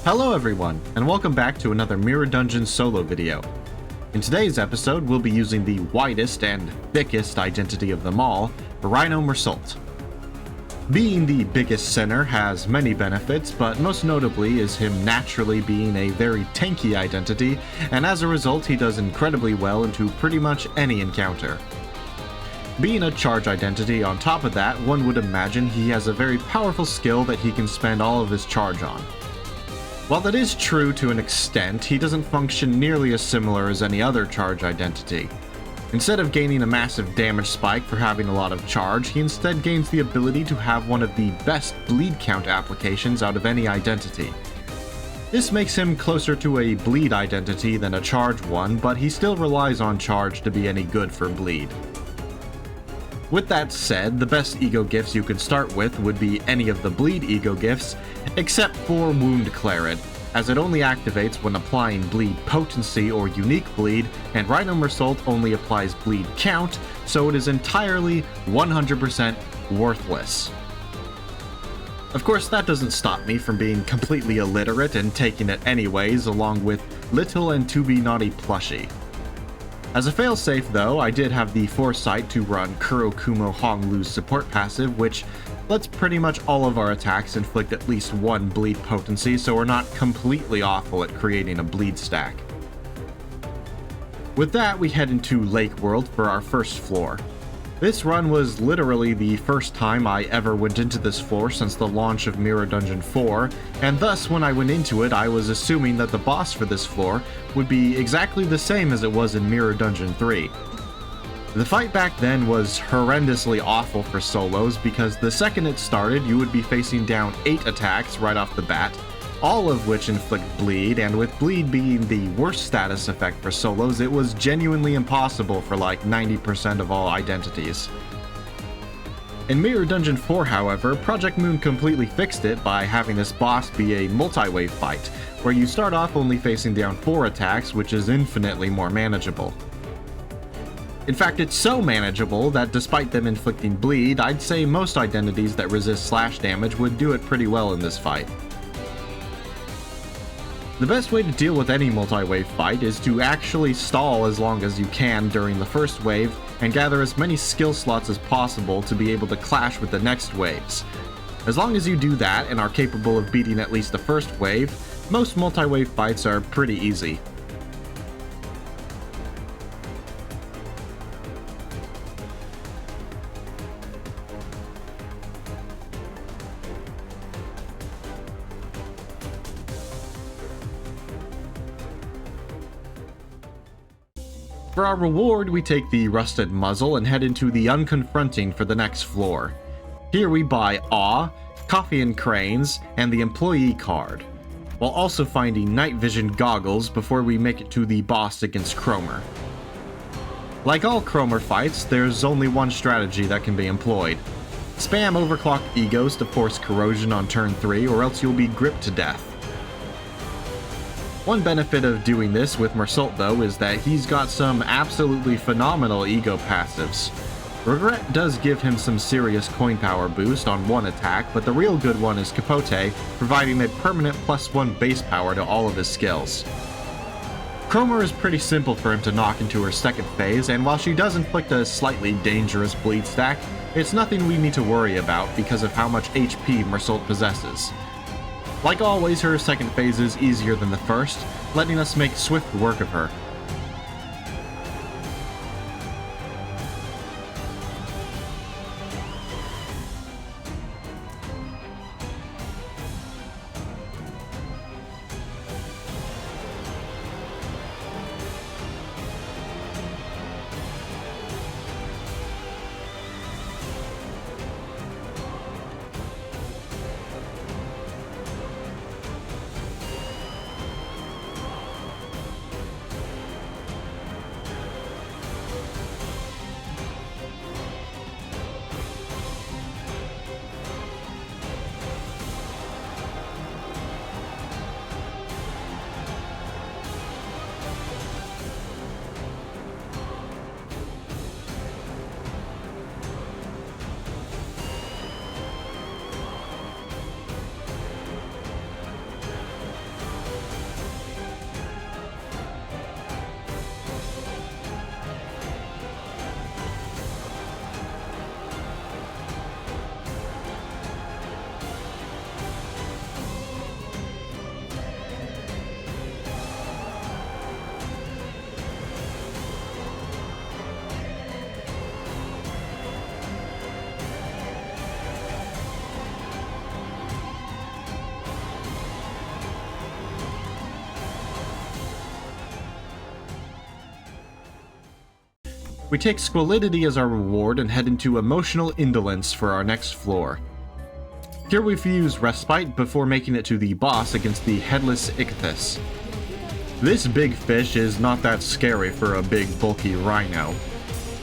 Hello everyone, and welcome back to another Mirror Dungeon solo video. In today's episode, we'll be using the widest and thickest identity of them all, Rhino Meursault. Being the biggest sinner has many benefits, but most notably is him naturally being a very tanky identity, and as a result he does incredibly well into pretty much any encounter. Being a charge identity on top of that, one would imagine he has a very powerful skill that he can spend all of his charge on. While that is true to an extent, he doesn't function nearly as similar as any other charge identity. Instead of gaining a massive damage spike for having a lot of charge, he instead gains the ability to have one of the best bleed count applications out of any identity. This makes him closer to a bleed identity than a charge one, but he still relies on charge to be any good for bleed. With that said, the best ego gifts you could start with would be any of the bleed ego gifts, except for Wound Claret, as it only activates when applying bleed potency or unique bleed, and Rhino Meursault only applies bleed count, so it is entirely 100% worthless. Of course, that doesn't stop me from being completely illiterate and taking it anyways, along with Little and To Be Naughty Plushie. As a failsafe though, I did have the foresight to run Kurokumo Honglu's support passive, which lets pretty much all of our attacks inflict at least one bleed potency, so we're not completely awful at creating a bleed stack. With that, we head into Lake World for our first floor. This run was literally the first time I ever went into this floor since the launch of Mirror Dungeon 4, and thus when I went into it I was assuming that the boss for this floor would be exactly the same as it was in Mirror Dungeon 3. The fight back then was horrendously awful for solos because the second it started you would be facing down 8 attacks right off the bat, all of which inflict bleed, and with bleed being the worst status effect for solos, it was genuinely impossible for like 90% of all identities. In Mirror Dungeon 4, however, Project Moon completely fixed it by having this boss be a multi-wave fight, where you start off only facing down 4 attacks, which is infinitely more manageable. In fact, it's so manageable that despite them inflicting bleed, I'd say most identities that resist slash damage would do it pretty well in this fight. The best way to deal with any multi-wave fight is to actually stall as long as you can during the first wave and gather as many skill slots as possible to be able to clash with the next waves. As long as you do that and are capable of beating at least the first wave, most multi-wave fights are pretty easy. For our reward, we take the Rusted Muzzle and head into the Unconfronting for the next floor. Here we buy Awe, Coffee and Cranes, and the Employee card, while also finding Night Vision Goggles before we make it to the boss against Cromer. Like all Cromer fights, there's only one strategy that can be employed. Spam Overclocked Egos to force Corrosion on turn 3, or else you'll be gripped to death. One benefit of doing this with Meursault though is that he's got some absolutely phenomenal ego passives. Regret does give him some serious coin power boost on one attack, but the real good one is Capote, providing a permanent +1 base power to all of his skills. Cromer is pretty simple for him to knock into her second phase, and while she does inflict a slightly dangerous bleed stack, it's nothing we need to worry about because of how much HP Meursault possesses. Like always, her second phase is easier than the first, letting us make swift work of her. We take Squalidity as our reward and head into Emotional Indolence for our next floor. Here we fuse Respite before making it to the boss against the Headless Ichthys. This big fish is not that scary for a big bulky Rhino.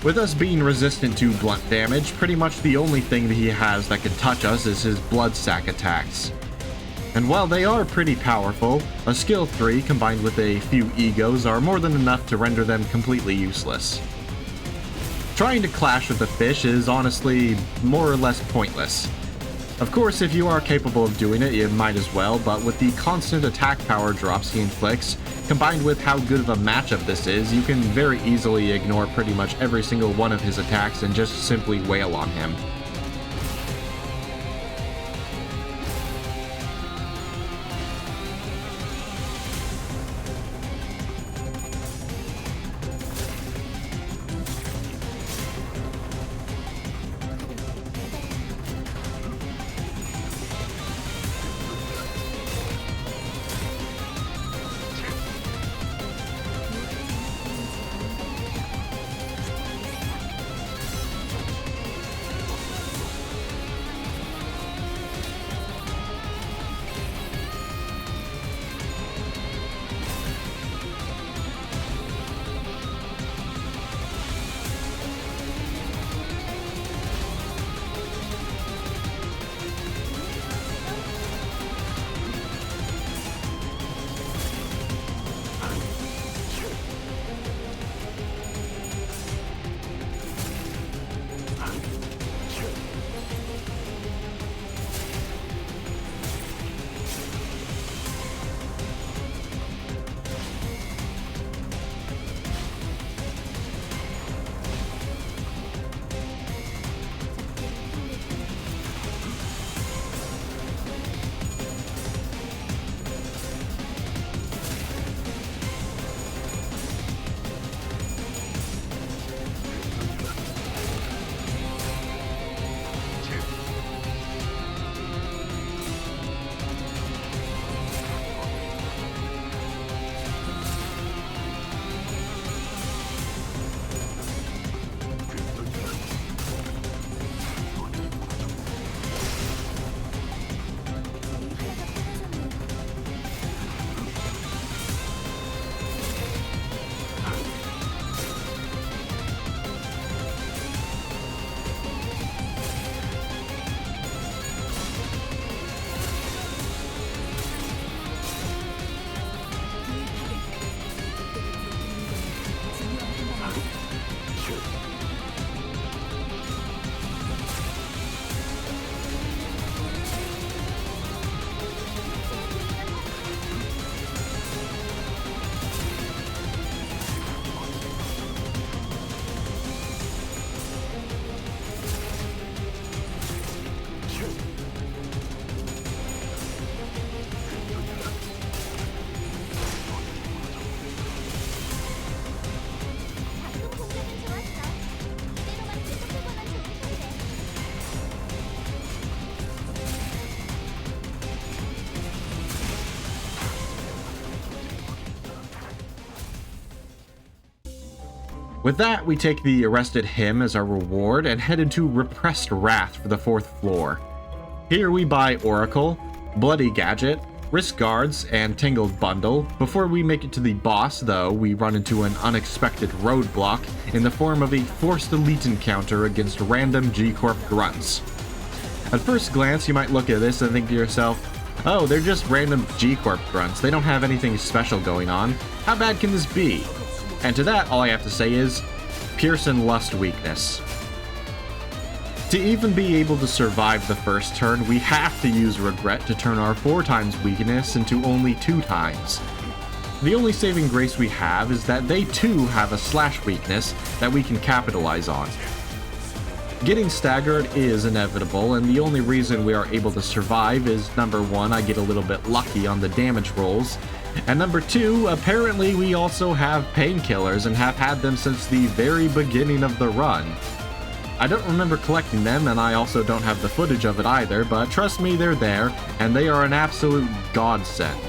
With us being resistant to blunt damage, pretty much the only thing that he has that can touch us is his blood sac attacks. And while they are pretty powerful, a skill 3 combined with a few egos are more than enough to render them completely useless. Trying to clash with the fish is honestly more or less pointless. Of course, if you are capable of doing it, you might as well, but with the constant attack power drops he inflicts, combined with how good of a matchup this is, you can very easily ignore pretty much every single one of his attacks and just simply wail on him. With that, we take the arrested him as our reward and head into Repressed Wrath for the 4th floor. Here we buy Oracle, Bloody Gadget, Risk Guards, and Tangled Bundle. Before we make it to the boss, though, we run into an unexpected roadblock in the form of a forced elite encounter against random G-Corp grunts. At first glance, you might look at this and think to yourself, oh, they're just random G-Corp grunts, they don't have anything special going on, how bad can this be? And to that, all I have to say is, Pearson Lust weakness. To even be able to survive the first turn, we have to use Regret to turn our 4 times weakness into only 2 times. The only saving grace we have is that they too have a slash weakness that we can capitalize on. Getting staggered is inevitable, and the only reason we are able to survive is number 1, I get a little bit lucky on the damage rolls, and number 2, apparently we also have painkillers and have had them since the very beginning of the run. I don't remember collecting them, and I also don't have the footage of it either, but trust me, they're there, and they are an absolute godsend.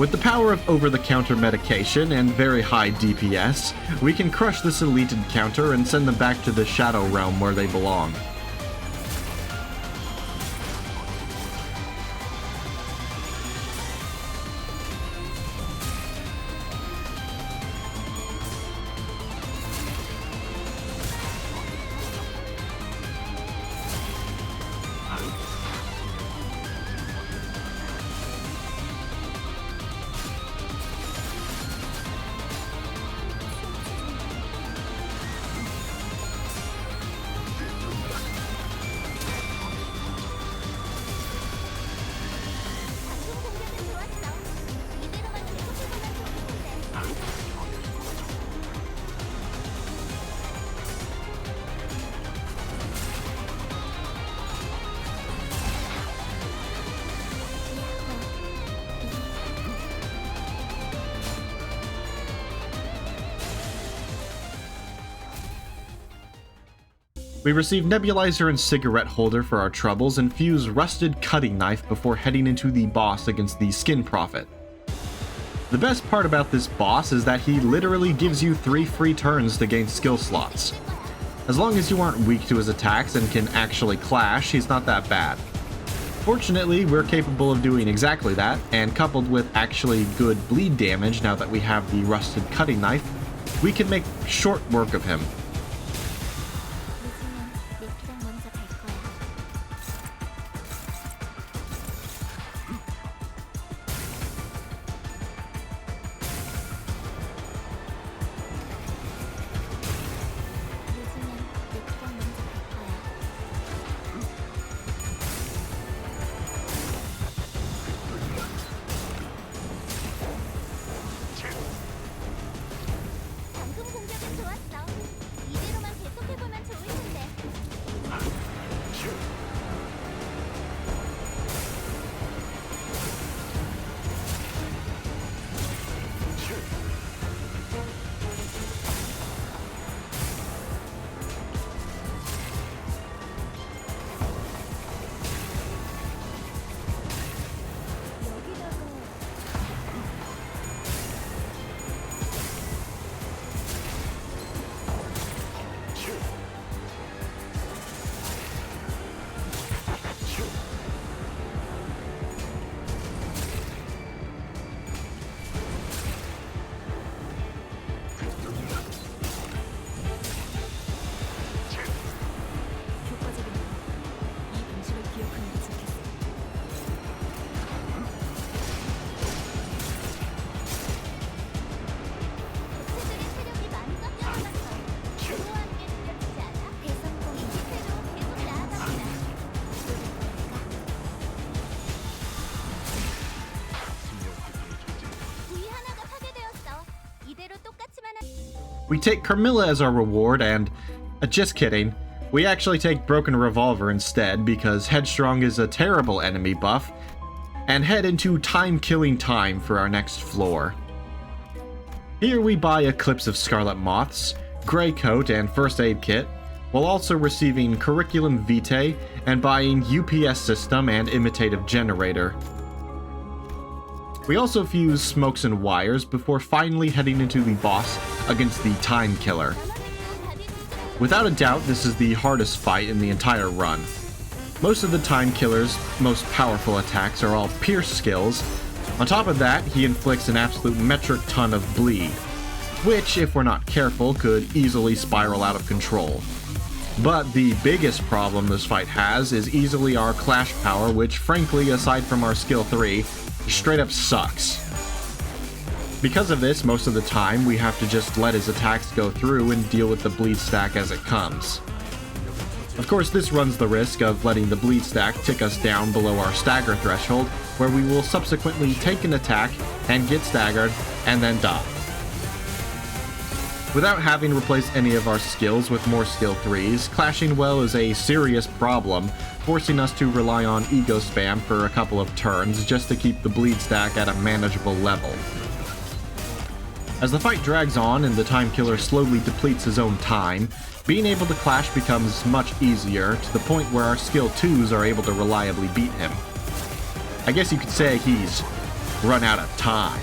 With the power of over-the-counter medication and very high DPS, we can crush this elite encounter and send them back to the Shadow Realm where they belong. We receive nebulizer and cigarette holder for our troubles and fuse rusted cutting knife before heading into the boss against the Skin Prophet. The best part about this boss is that he literally gives you 3 free turns to gain skill slots. As long as you aren't weak to his attacks and can actually clash, he's not that bad. Fortunately, we're capable of doing exactly that, and coupled with actually good bleed damage now that we have the rusted cutting knife, we can make short work of him. We take Carmilla as our reward and, just kidding, we actually take Broken Revolver instead because Headstrong is a terrible enemy buff, and head into Time-Killing Time for our next floor. Here we buy Eclipse of Scarlet Moths, Grey Coat and First Aid Kit, while also receiving Curriculum Vitae and buying UPS System and Imitative Generator. We also fuse Smokes and Wires before finally heading into the boss against the Time Killer. Without a doubt, this is the hardest fight in the entire run. Most of the Time Killer's most powerful attacks are all pierce skills. On top of that, he inflicts an absolute metric ton of bleed, which, if we're not careful, could easily spiral out of control. But the biggest problem this fight has is easily our Clash power, which frankly, aside from our skill 3, straight up sucks. Because of this, most of the time, we have to just let his attacks go through and deal with the bleed stack as it comes. Of course, this runs the risk of letting the bleed stack tick us down below our stagger threshold, where we will subsequently take an attack and get staggered, and then die. Without having replaced any of our skills with more skill 3s, clashing well is a serious problem, forcing us to rely on ego spam for a couple of turns just to keep the bleed stack at a manageable level. As the fight drags on and the Time Killer slowly depletes his own time, being able to clash becomes much easier, to the point where our skill 2s are able to reliably beat him. I guess you could say he's run out of time.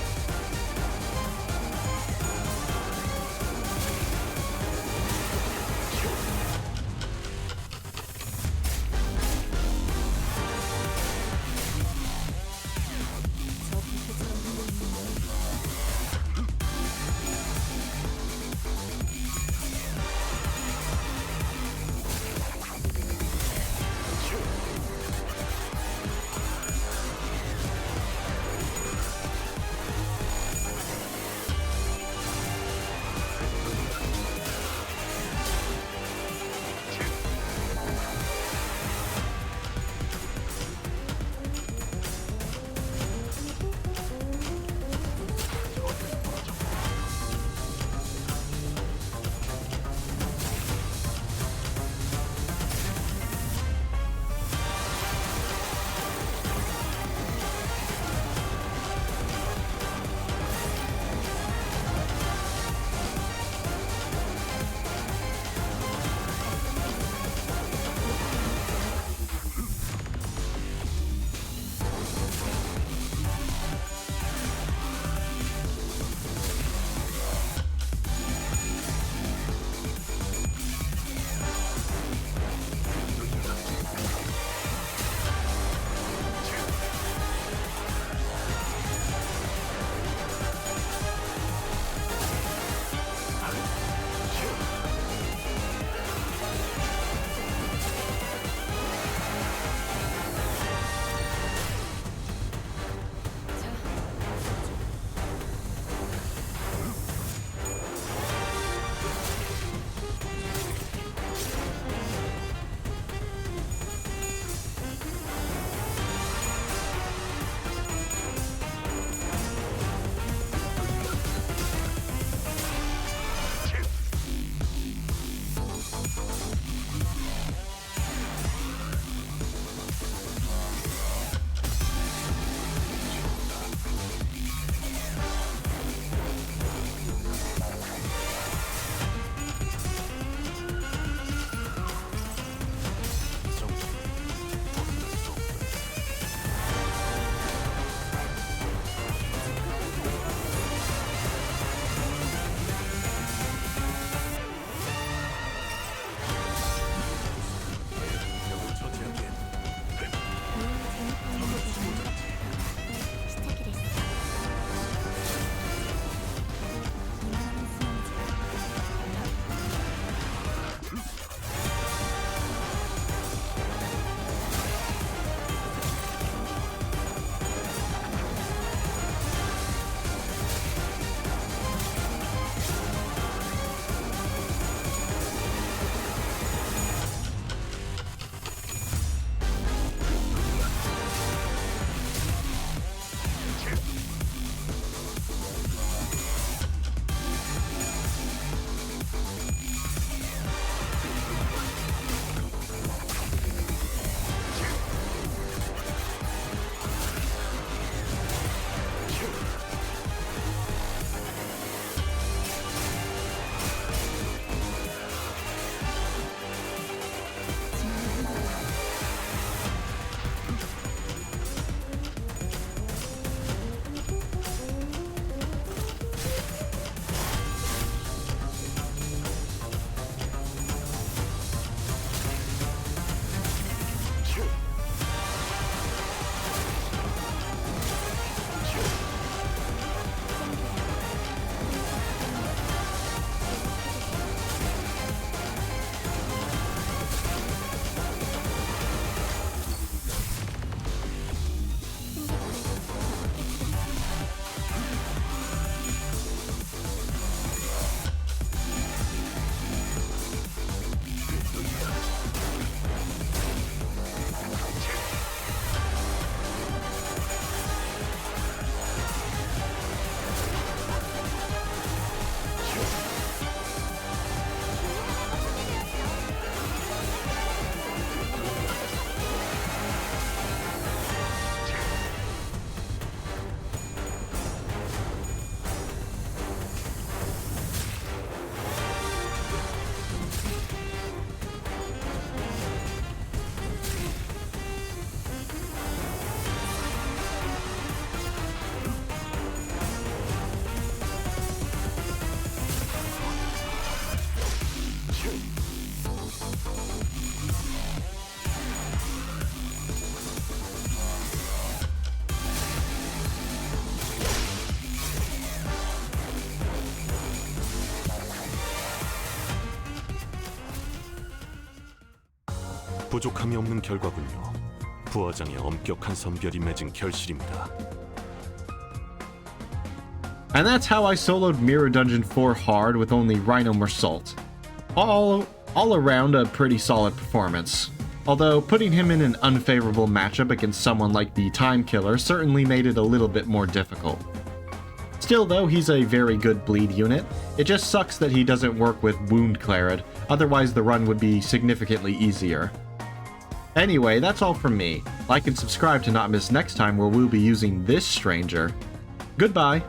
부족함이 없는 결과군요. 부하장의 엄격한 선별이 맺은 결실입니다. And that's how I soloed Mirror Dungeon 4 hard with only Rhino Meursault. All around a pretty solid performance. Although putting him in an unfavorable matchup against someone like the Time Killer certainly made it a little bit more difficult. Still though, he's a very good bleed unit. It just sucks that he doesn't work with Wound Clarid, otherwise the run would be significantly easier. Anyway, that's all from me. Like and subscribe to not miss next time where we'll be using this stranger. Goodbye!